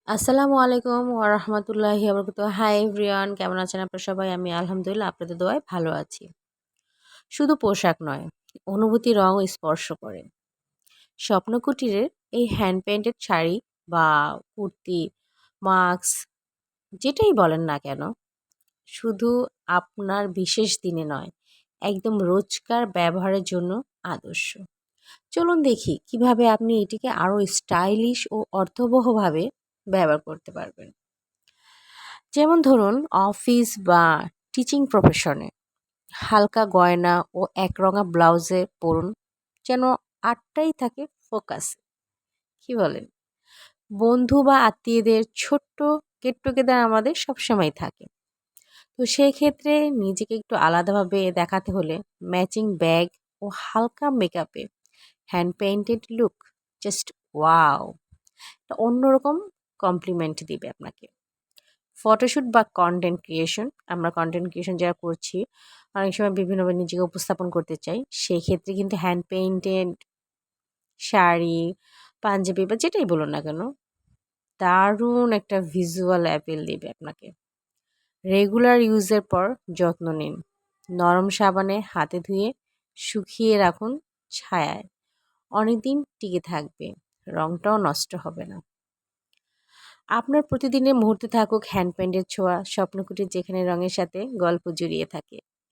আসসালামু আলাইকুম ওয়া রাহমাতুল্লাহি ওয়া বারাকাতুহু। হাই এভরিওয়ান, কেমন আছেন আপনারা সবাই? আমি আলহামদুলিল্লাহ আপনাদের দোয়ায় ভালো আছি। শুধু পোশাক নয়, অনুভূতি রং স্পর্শ করে। স্বপ্নকুটিরের এই হ্যান্ড পেইন্টেড শাড়ি বা কুর্তি, মাস্ক যেটাই বলেন না কেন, শুধু আপনার বিশেষ দিনে নয়, একদম রোজকার ব্যবহারের জন্য আদর্শ। চলুন দেখি কিভাবে আপনি এটিকে আরো স্টাইলিশ ও অর্থবহভাবে ব্যবহার করতে পারবেন। যেমন ধরুন অফিস বা টিচিং প্রফেশনে হালকা গয়না ও একরঙা ব্লাউজে পরুন, যেন আটটাই থাকে ফোকাস। কি বলেন? বন্ধু বা আত্মীয়দের ছোট্ট গেট টুগেদার আমাদের সবসময় থাকে। তো সেই ক্ষেত্রে নিজেকে একটু আলাদাভাবে দেখাতে হলে ম্যাচিং ব্যাগ ও হালকা মেকআপে hand painted look just wow, অন্যরকম কমপ্লিমেন্ট দিবে আপনাকে। ফটোশ্যুট বা কনটেন্ট ক্রিয়েশন, আমরা কনটেন্ট ক্রিয়েশন যারা করছি, অনেক সময় বিভিন্নভাবে নিজেকে উপস্থাপন করতে চাই, সেই ক্ষেত্রে কিন্তু হ্যান্ড পেইন্টেড শাড়ি, পাঞ্জাবি বা যেটাই বলুন না কেন, দারুণ একটা ভিজুয়াল অ্যাপিল দিবে আপনাকে। রেগুলার ইউজের পর যত্ন নিন, নরম সাবানে হাতে ধুয়ে শুকিয়ে রাখুন ছায়ায়, অনেকদিন টিকে থাকবে, রংটাও নষ্ট হবে না। আপনার প্রতিদিনের মুহূর্তে থাকুক হ্যান্ড পেইন্টের ছোঁয়া, স্বপ্নকুটির যেখানে রঙের সাথে গল্প জড়িয়ে থাকে।